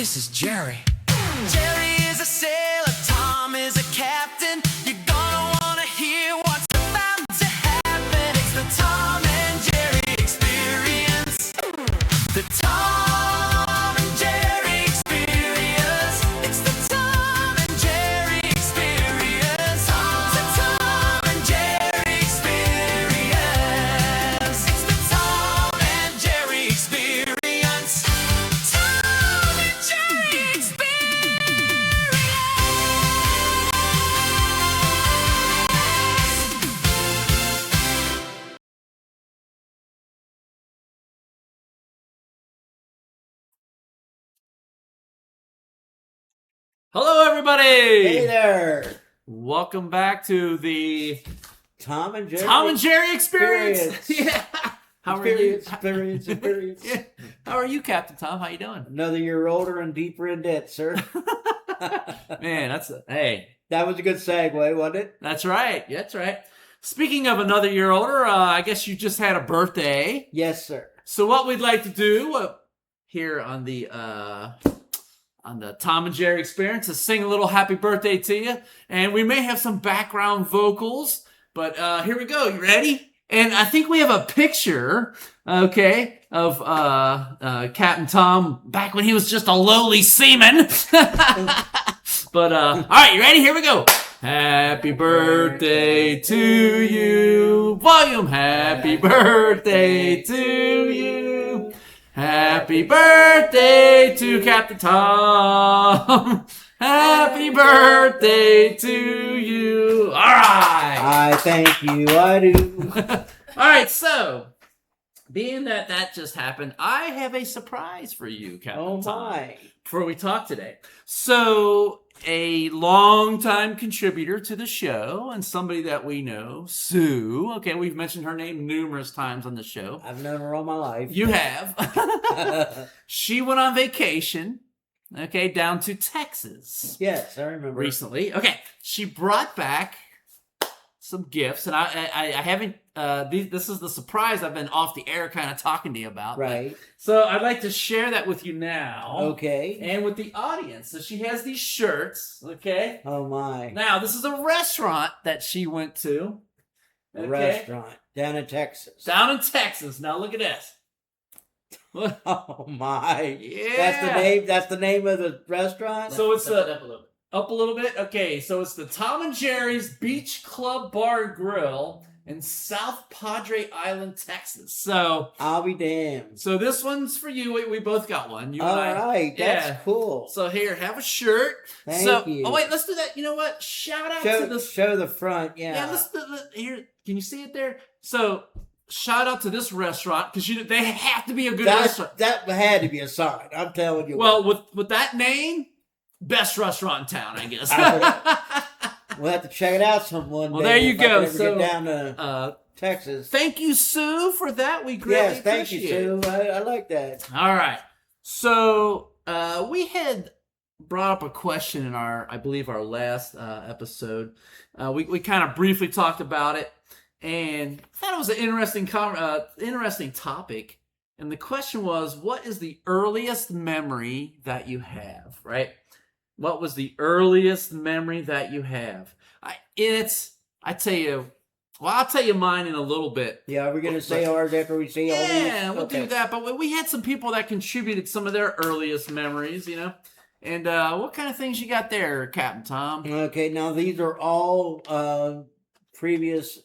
This is Jerry. Jerry is a sailor, Tom is a captain. You're gonna wanna hear what's about to happen. It's the Tom and Jerry Experience. The Tom and Jerry Experience. It's the Tom and Jerry Experience. The Tom and Jerry Experience. It's the Tom and Jerry Experience. Tom and Jerry Experience. Hello, everybody. Hey there, Welcome back to the Tom and Jerry. Tom and Jerry Experience. Yeah. How are you? Experience. Yeah. How are you, Captain Tom? How you doing? Another year older and deeper in debt, sir. Man, hey, That was a good segue, wasn't it? that's right. That's right. Speaking of another year older, I guess you just had a birthday. Yes, sir. So what we'd like to do here on the Tom and Jerry Experience is sing a little happy birthday to you, and we may have some background vocals, but here we go. You ready? And I think we have a picture, okay, of Captain Tom back when he was just a lowly seaman. But all right, you ready? Here we go. Happy birthday to you. Volume. Happy birthday to you. Happy birthday to Captain Tom. Happy birthday to you. All right. I thank you, I do. All right, so being that just happened, I have a surprise for you, Captain Oh Tom, my. before we talk today. So a longtime contributor to the show and somebody that we know, Sue. Okay, we've mentioned her name numerous times on the show. I've known her all my life. You have. She went on vacation, okay, down to Texas Yes, I remember. recently. Okay, she brought back some gifts, and I haven't. This is the surprise I've been off the air, kind of talking to you about. Right. So I'd like to share that with you now. Okay. And with the audience. So she has these shirts. Okay. Oh my. Now this is a restaurant that she went to. A Okay? restaurant down in Texas. Down in Texas. Now look at this. Oh my. Yeah. That's the name of the restaurant? So it's Lift it up a little bit. up a little bit. Okay, so it's the Tom and Jerry's Beach Club Bar and Grill in South Padre Island, Texas. So I'll be damned. this one's for you. We both got one. You All and I. right, that's Yeah. cool. So here, have a shirt. Thank you. Oh wait, let's do that. You know what? Shout out to this. Show the front, yeah. Yeah, here. Can you see it there? So shout out to this restaurant because they have to be a good restaurant. That had to be a sign. I'm telling you. Well, with that name, best restaurant in town, I guess. We'll have to check it out some one day. Well, there you if I go. can ever So, get down to Texas. Thank you, Sue, for that. We greatly Yes, thank you, appreciate it. Sue. I like that. All right. So we had brought up a question in I believe our last episode. We kind of briefly talked about it, and I thought it was an interesting topic. And the question was, what is the earliest memory that you have? Right? What was the earliest memory that you have? I'll tell you mine in a little bit. Yeah, are we going to say ours after we see all these? Yeah, we'll Okay. do that. But we had some people that contributed some of their earliest memories, you know. And what kind of things you got there, Captain Tom? Okay, now these are all previous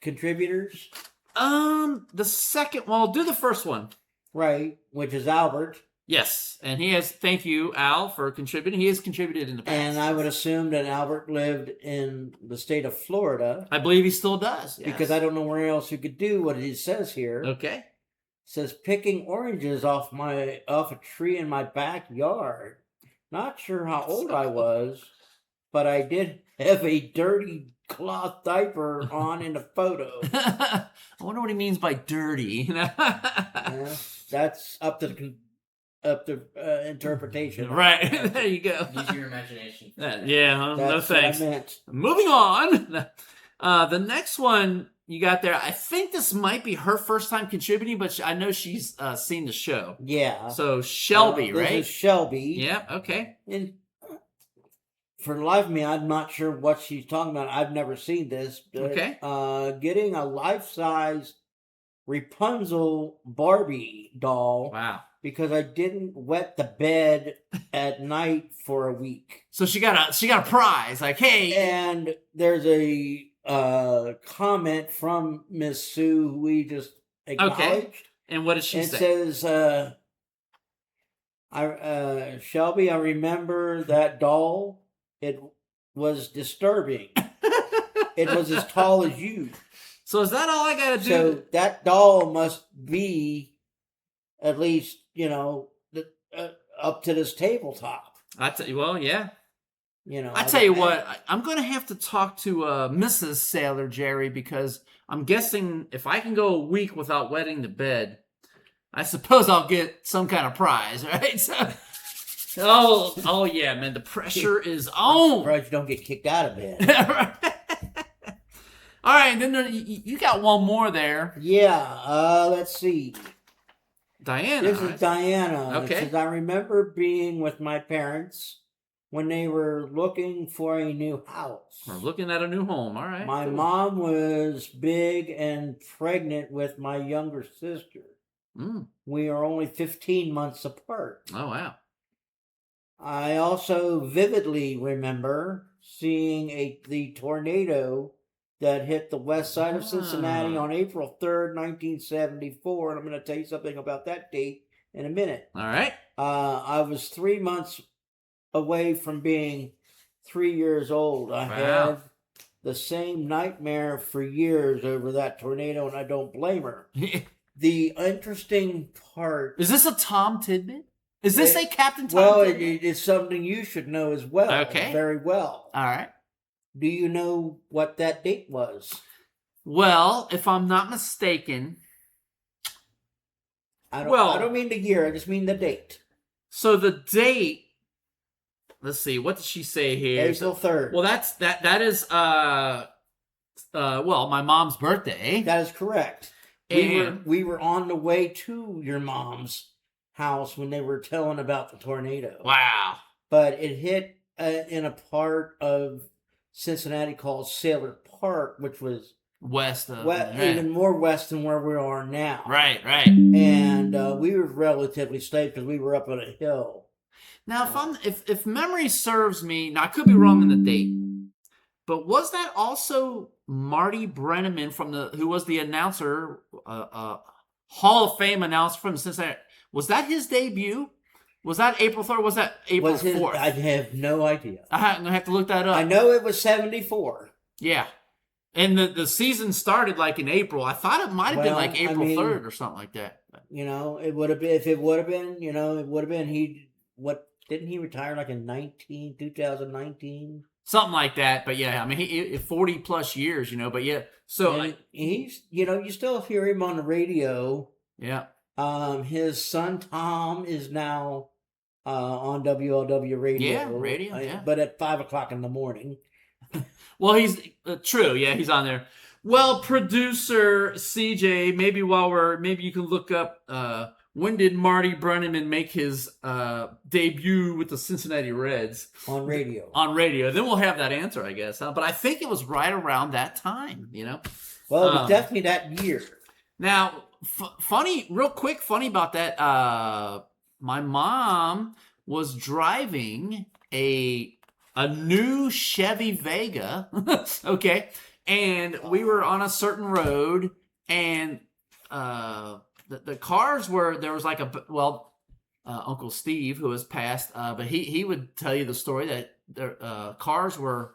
contributors, The second, well, do the first one. right? Which is Albert. Yes, and he has. Thank you, Al, for contributing. He has contributed in the past. And I would assume that Albert lived in the state of Florida I believe he still does. Yes. because I don't know where else you could do what it says here. Okay. It says picking oranges off a tree in my backyard. Not sure how old I was, but I did have a dirty cloth diaper on in the photo. I wonder what he means by dirty. Yeah, that's up to interpretation. Right. There you go. Use your imagination. Yeah, no That's thanks. what I meant. Moving on. The next one you got there. I think this might be her first time contributing, but I know she's seen the show. Yeah. So Shelby, This right? is Shelby. Yeah. Okay. And for the life of me, I'm not sure what she's talking about. I've never seen this. But, Okay. Getting a life-size Rapunzel Barbie doll Wow. because I didn't wet the bed at night for a week. So she got a prize. Like, hey. And there's a comment from Miss Sue who we just acknowledged. And what did she It say? says, Shelby, I remember that doll. It was disturbing. It was as tall as you. So is that all I gotta do? So that doll must be at least, up to this tabletop. Well, yeah. I I tell you what, I'm going to have to talk to Mrs. Sailor Jerry because I'm guessing if I can go a week without wetting the bed, I suppose I'll get some kind of prize, right? So, oh yeah, man, the pressure is on. Surprised you don't get kicked out of bed. All right, and then you got one more there, Yeah, let's see. Diana. This is right? Diana. Okay. It says, I remember being with my parents when they were looking for a new house. We're looking at a new home. All right. My cool. mom was big and pregnant with my younger sister. Mm. We are only 15 months apart. Oh wow. I also vividly remember seeing the tornado that hit the west side of Cincinnati on April 3rd, 1974. And I'm going to tell you something about that date in a minute. All right. I was 3 months away from being 3 years old. I had the same nightmare for years over that tornado, and I don't blame her. The interesting part... Is this a Tom tidbit? Is this a Captain Tom Well, tidbit? it's something you should know as well. Okay. Very well. All right. Do you know what that date was? Well, if I'm not mistaken, I Well- don't mean the year, I just mean the date. so the date. Let's see. What did she say here? April 3rd. Well, that is well, my mom's birthday. That is correct. And We were on the way to your mom's house when they were telling about the tornado. wow. But it hit in a part of Cincinnati called Sailor Park, which was West of even more west than where we are now. Right. And we were relatively safe because we were up on a hill. Now, if memory serves me, now I could be wrong in the date, but was that also Marty Brenneman who was the announcer, Hall of Fame announcer from Cincinnati? Was that his debut? Was that April 3rd? Was that April 4th? I have no idea. I'm gonna have to look that up. I know it was 74. Yeah. And the season started like in April. I thought it might have been Well, like April 3rd or something like that. It would have been, if it would have been, it would have been, didn't he retire like in 2019? Something like that. But yeah, I mean, he 40 plus years, but yeah. So, And he's, you still hear him on the radio. yeah. His son Tom is now on WLW radio. Yeah, radio, yeah. But at 5:00 in the morning. Well, he's true. Yeah, he's on there. Well, producer CJ, maybe you can look up when did Marty Brenneman make his debut with the Cincinnati Reds On radio. on radio. Then we'll have that answer, I guess. But I think it was right around that time. Well, it was definitely that year. Now, funny about that. My mom was driving a new Chevy Vega. Okay. And we were on a certain road, and the cars there was like Uncle Steve, who has passed, but he would tell you the story that the cars were,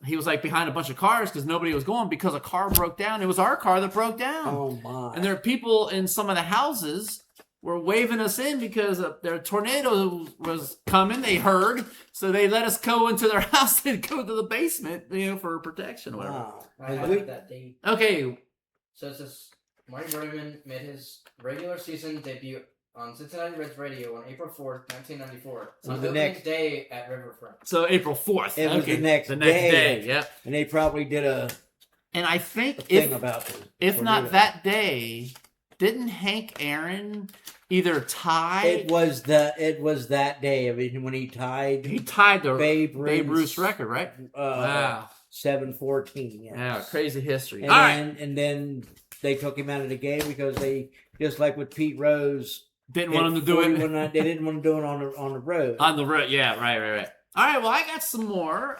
he was like behind a bunch of cars because nobody was going because a car broke down. It was our car that broke down. Oh my. And there are people in some of the houses were waving us in because their tornado was coming. They heard, so they let us go into their house and go to the basement, for protection or whatever. Wow. I have that date. Okay, So it says Marty Brenneman made his regular season debut on Cincinnati Reds Radio on April 4th, 1994. So On the opening next- day at Riverfront. so April 4th. It was okay. the next day. day. Yep. And they probably did a And I think The thing about the if not tornado. that day, didn't Hank Aaron either tie? It was that day. I mean, when he tied He tied the Babe Ruth Ruth's record, right? Wow. 7-14. Yes. Yeah, crazy history. And All then, right. and then they took him out of the game because they, just like with Pete Rose, Didn't want him to do it They didn't want to do it on the road. on the road. Yeah, right. All right, well, I got some more.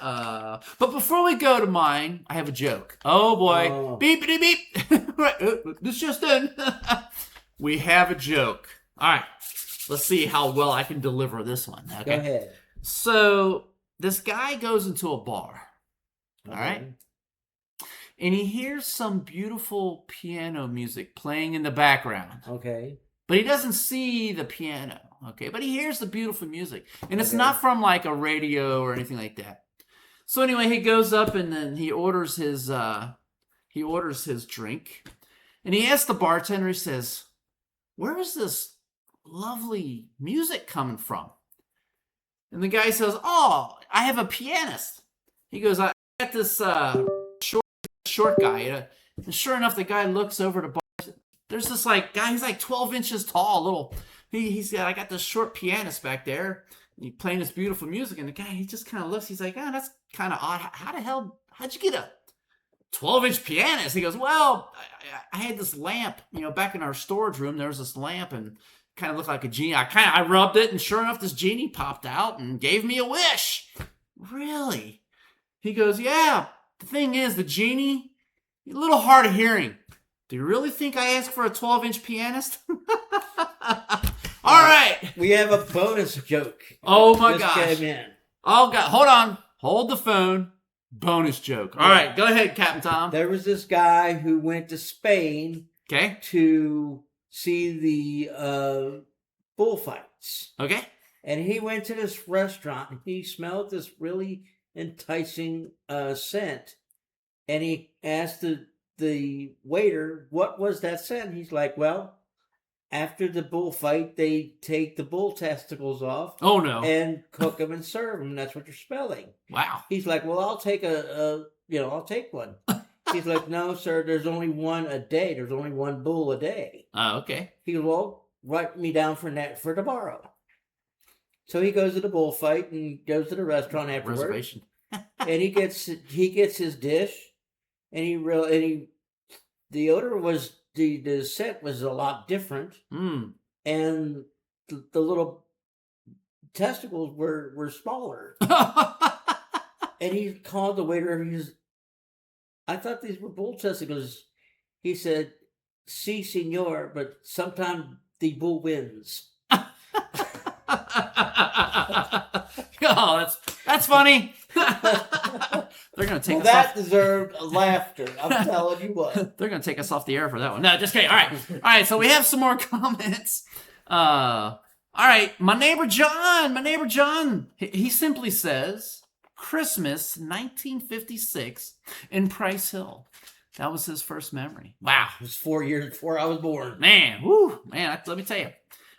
But before we go to mine, I have a joke. Oh, boy. Oh. Beep, beep, beep. Right, this just in. We have a joke. All right. Let's see how well I can deliver this one. Okay. Go ahead. So, this guy goes into a bar. All right. And he hears some beautiful piano music playing in the background. Okay. But he doesn't see the piano, okay? But he hears the beautiful music. And it's Okay. not from like a radio or anything like that. So anyway, he goes up and then he orders his drink. And he asks the bartender, he says, "Where is this lovely music coming from?" And the guy says, "Oh, I have a pianist." He goes, "I got this short guy." And sure enough, the guy looks over the bar. There's this like guy, he's like 12 inches tall, little. I got this short pianist back there, and he's playing this beautiful music. And the guy, he just kind of looks. He's like, "Oh, that's kind of odd. How'd you get a 12-inch pianist?" He goes, "Well, I had this lamp, back in our storage room. There was this lamp, and kind of looked like a genie. I rubbed it, and sure enough, this genie popped out and gave me a wish." "Really?" He goes, "Yeah. The thing is, the genie, a little hard of hearing. Do you really think I asked for a 12-inch pianist?" All right. We have a bonus joke. Oh my Just gosh. came in. Oh God. Hold on. Hold the phone. Bonus joke. All right. Go ahead, Captain Tom. There was this guy who went to Spain Okay. to see the bullfights. Okay. And he went to this restaurant and he smelled this really enticing scent. And he asked the waiter, "What was that scent?" He's like, "Well, after the bullfight, they take the bull testicles off Oh no. and cook them and serve them. That's what you're smelling." Wow. He's like, "Well, I'll take I'll take one." He's like, "No, sir, there's only one a day. There's only one bull a day." Oh, okay. He goes, "Well, write me down for tomorrow." So he goes to the bullfight and goes to the restaurant afterwards, Reservation. and he gets his dish, and the odor was the scent was a lot different, Mm. and the little testicles were smaller. And he called the waiter and he goes, "I thought these were bull testicles." He said, "Si, senor, but sometimes the bull wins." Oh, that's funny. They're gonna take Well, us that off. deserved laughter. I'm telling you what. They're gonna take us off the air for that one. No, just kidding. All right. So we have some more comments. All right. My neighbor John. He simply says, "Christmas 1956 in Price Hill." That was his first memory. Wow. It was 4 years before I was born. Man, let me tell you.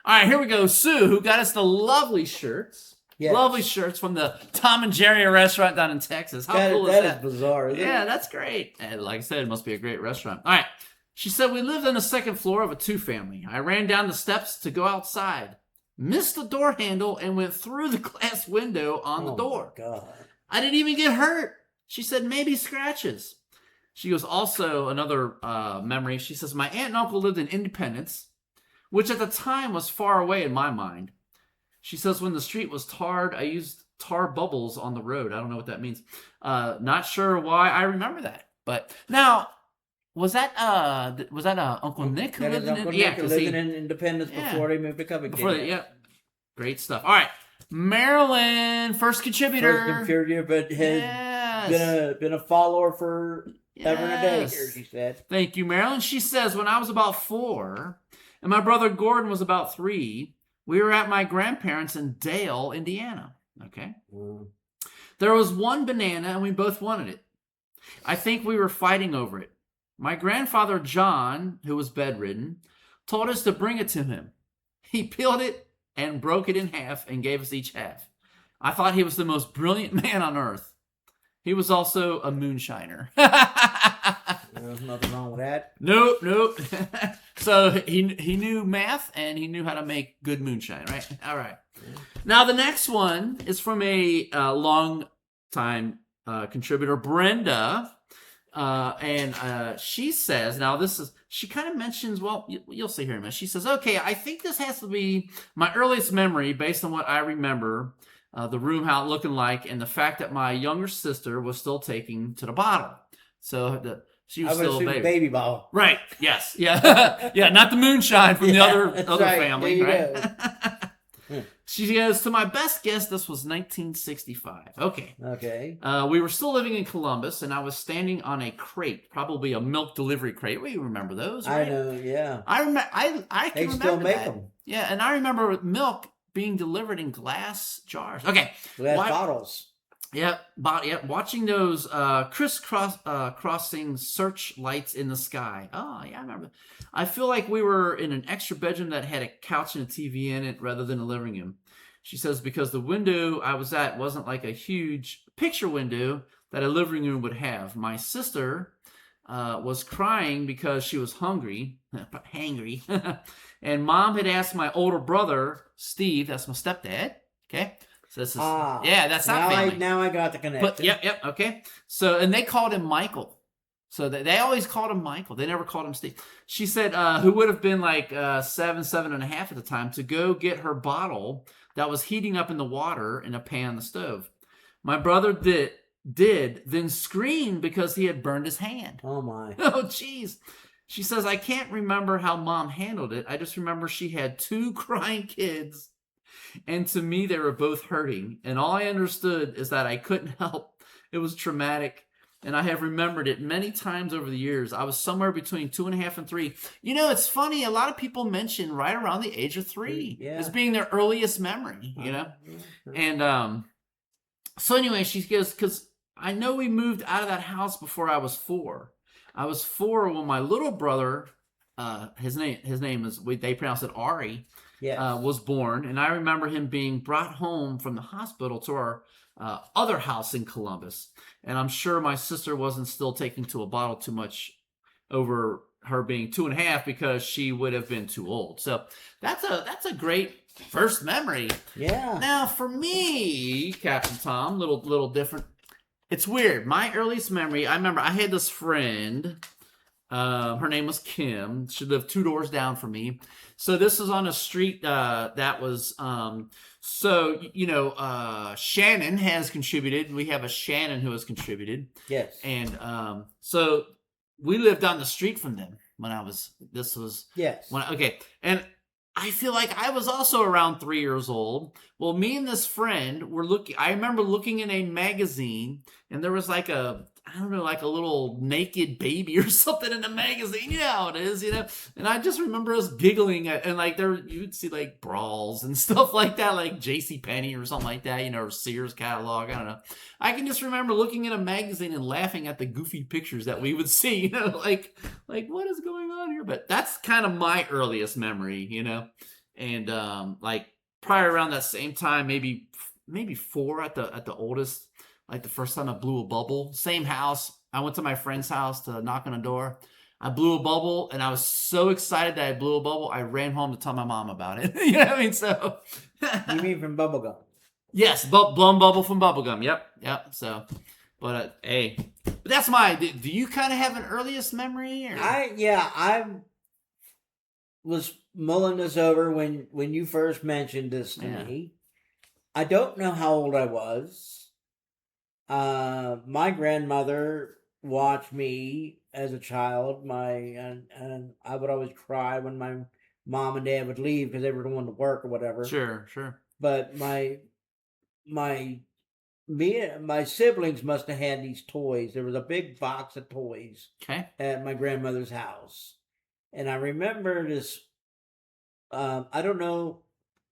All right, here we go. Sue, who got us the lovely shirts. Yes. Lovely shirts from the Tom and Jerry restaurant down in Texas. How cool is That that? is bizarre, isn't Yeah, it? that's great. And like I said, it must be a great restaurant. All right. She said, "We lived on the second floor of a two-family. I ran down the steps to go outside, missed the door handle, and went through the glass window on the door. Oh, my God. I didn't even get hurt." She said, "Maybe scratches." She goes, also another memory. She says, "My aunt and uncle lived in Independence, which at the time was far away in my mind." She says, "When the street was tarred, I used tar bubbles on the road." I don't know what that means. Not sure why I remember that. But now, was that Uncle Nick who That lived is in Uncle Yeah, Nick who 'cause lived he- in Independence Yeah. before they moved to Covington. yeah. Great stuff. All right. Marilyn, first contributor. First contributor, but has Yes. been a follower for ever and a day Yes. here, she said. Thank you, Marilyn. She says, "When I was about 4 and my brother Gordon was about 3, we were at my grandparents' in Dale, Indiana." Okay. "There was one banana and we both wanted it. I think we were fighting over it. My grandfather John, who was bedridden, told us to bring it to him. He peeled it and broke it in half and gave us each half. I thought he was the most brilliant man on earth. He was also a moonshiner." There's nothing wrong with that. Nope. So he knew math and he knew how to make good moonshine, right? All right. Now the next one is from a long time contributor, Brenda, and she says, now she kind of mentions, well, you'll see here in a minute. She says, okay, I think this has to be my earliest memory based on what I remember. The room, how it looking like, and the fact that my younger sister was still taking to the bottle. So she was I would still a assume baby. baby bottle. Right. Yes. Yeah. Yeah. Not the moonshine from the Yeah, other that's other right. family. There you Right. She goes, to my best guess, this was 1965. Okay. Okay. We were still living in Columbus, and I was standing on a crate, probably a milk delivery crate. We remember those, right? I know. Yeah. I remember. I can They still remember make that. them. Yeah, and I remember milk being delivered in glass jars. Okay. Glass Why- bottles. Yep, watching those crossing searchlights in the sky. Oh, yeah, I remember. I feel like we were in an extra bedroom that had a couch and a TV in it rather than a living room. She says because the window I was at wasn't like a huge picture window that a living room would have. My sister was crying because she was hungry, and Mom had asked my older brother, Steve, that's my stepdad, okay? So this is, yeah, that's not family. Now I got the connection. But yep, okay. So and they called him Michael. So they always called him Michael. They never called him Steve. She said, who would have been like 7.5 at the time, to go get her bottle that was heating up in the water in a pan on the stove. My brother did then scream because he had burned his hand. Oh my. Oh, jeez. She says, I can't remember how Mom handled it. I just remember she had 2 crying kids. And to me, they were both hurting. And all I understood is that I couldn't help. It was traumatic. And I have remembered it many times over the years. I was somewhere between 2.5 and 3. You know, it's funny. A lot of people mention right around the age of 3 as being their earliest memory, you know? And so anyway, she goes, because I know we moved out of that house before I was 4. I was 4 when my little brother, his name is, they pronounce it Ari, was born, and I remember him being brought home from the hospital to our other house in Columbus. And I'm sure my sister wasn't still taking to a bottle too much over her being 2.5 because she would have been too old. So that's a great first memory. Yeah. Now for me, Captain Tom, little different. It's weird. My earliest memory, I remember I had this friend. Her name was Kim. She lived 2 doors down from me. So this was on a street that was, Shannon has contributed. We have a Shannon who has contributed. Yes. And so we lived down the street from them when Yes. And I feel like I was also around 3 years old. Well, me and this friend were I remember looking in a magazine, and there was like a little naked baby or something in the magazine. You know how it is, you know? And I just remember us giggling and like you'd see like brawls and stuff like that, like JCPenney or something like that, you know, or Sears catalog. I don't know. I can just remember looking in a magazine and laughing at the goofy pictures that we would see, you know, like what is going on here? But that's kind of my earliest memory, you know? And like probably around that same time, maybe 4 at the oldest. Like the first time I blew a bubble, same house. I went to my friend's house to knock on the door. I blew a bubble, and I was so excited that I blew a bubble, I ran home to tell my mom about it. You know what I mean? So, You mean from bubblegum? yes, blown bubble from bubblegum. Yep. So, but hey, but that's my. Do you kind of have an earliest memory? Or? I was mulling this over when you first mentioned this to me. I don't know how old I was. My grandmother watched me as a child. And I would always cry when my mom and dad would leave because they were going to work or whatever. Sure. But my siblings must have had these toys. There was a big box of toys at my grandmother's house, and I remember this. I don't know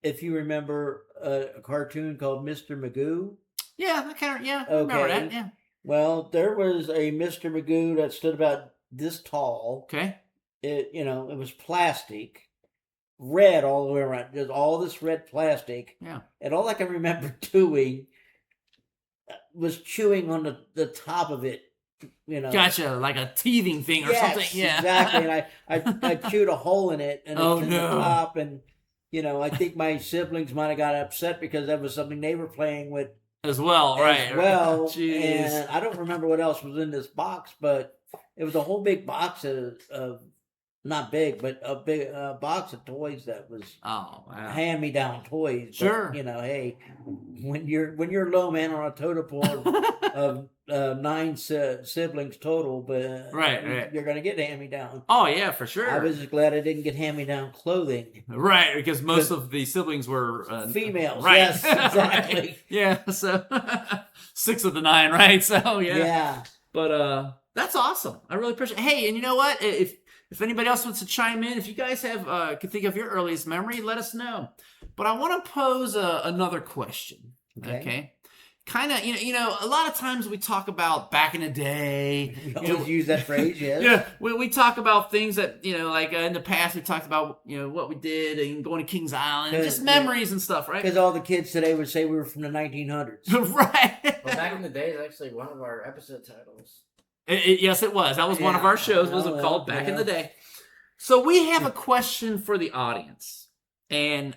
if you remember a cartoon called Mr. Magoo. Yeah, I remember that. Yeah. Well, there was a Mr. Magoo that stood about this tall. Okay. It was plastic, red all the way around. Just all this red plastic. Yeah. And all I can remember doing was chewing on the top of it Gotcha, like a teething thing or yes, something. Yeah, exactly. And I chewed a hole in it, and Oh, it's in no. the top, and I think my siblings might have got upset because that was something they were playing with as well, right? as well. Jeez. And I don't remember what else was in this box, but it was a whole big box of not big, but a big box of toys that was Oh, wow. hand-me-down toys. Sure. But, hey, when you're low man on a totem pole of 9 siblings total, but Right. you're gonna get hand-me-down. Oh, yeah, for sure. I was just glad I didn't get hand-me-down clothing. Right, because most of the siblings were Females, Right. yes, exactly. Right. Yeah, so 6 of the 9, right? So Yeah. But that's awesome. I really appreciate it. Hey, and you know what? If anybody else wants to chime in, if you guys have can think of your earliest memory, let us know. But I want to pose another question. Okay. Kind of, a lot of times we talk about back in the day. We always use that phrase, yes. Yeah, we talk about things that, like in the past we talked about, what we did and going to Kings Island, and just memories and stuff, right? Because all the kids today would say we were from the 1900s. Right. Well, back in the day, it's actually one of our episode titles. Yes, it was. That was one of our shows. Was called Back in the Day. So we have a question for the audience, and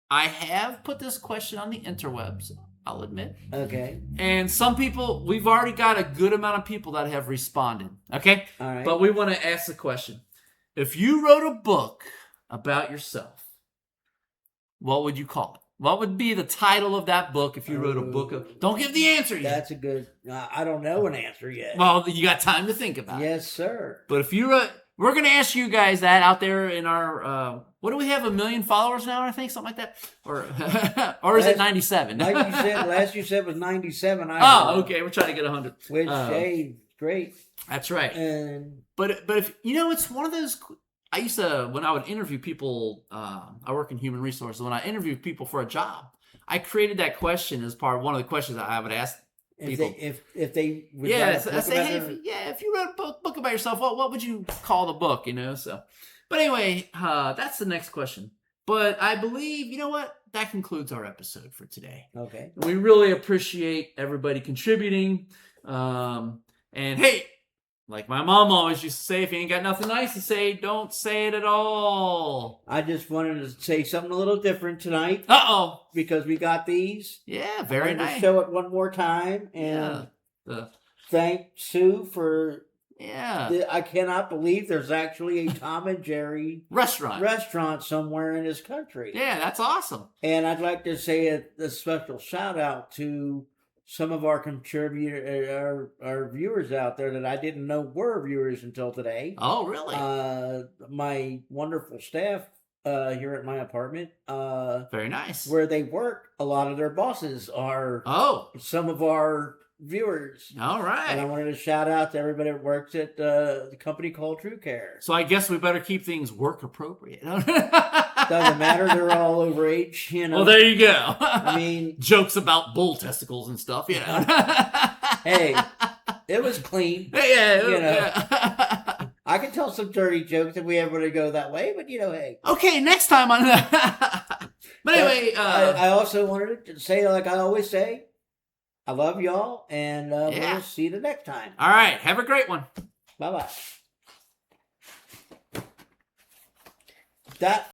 I have put this question on the interwebs, I'll admit. Okay. And some people, we've already got a good amount of people that have responded. Okay? All right. But we want to ask the question. If you wrote a book about yourself, what would you call it? What would be the title of that book if you wrote a book of... Don't give the answer yet. That's a good... I don't know an answer yet. Well, you got time to think about it. Yes, sir. But if you wrote... We're going to ask you guys that out there in our... what do we have? 1 million followers now, I think? Something like that? Or is it 97? Like you said, last you said was 97. Okay. We're trying to get 100. Which, hey, great. That's right. And But if it's one of those... I used to, when I would interview people, I work in human resources. When I interview people for a job, I created that question as part of one of the questions that I would ask people. if they would Yeah, write a I book say, about hey, their- if you wrote a book about yourself, what would you call the book? So. But anyway, that's the next question. But I believe, you know what? That concludes our episode for today. Okay. We really appreciate everybody contributing. And hey, like my mom always used to say, if you ain't got nothing nice to say, don't say it at all. I just wanted to say something a little different tonight Uh-oh. because we got these. Yeah, very I wanted nice. to show it one more time and Yeah. thank Sue for... Yeah. I cannot believe there's actually a Tom and Jerry Restaurant. somewhere in this country. Yeah, that's awesome. And I'd like to say a special shout out to some of our our viewers out there that I didn't know were viewers until today. Oh, really? My wonderful staff here at my apartment, very nice. where they work, a lot of their bosses are Oh, some of our viewers. all And I right. wanted to shout out to everybody that works at the company called True Care. So I guess we better keep things work appropriate. Doesn't matter, they're all over age, Well, there you go. I mean, Jokes about bull testicles and stuff, hey, it was clean. Yeah, Yeah. I can tell some dirty jokes if we ever to go that way, but hey. Okay, next time on But anyway, I also wanted to say, like I always say, I love y'all, and Yeah. we'll see you the next time. all right, have a great one. Bye-bye. That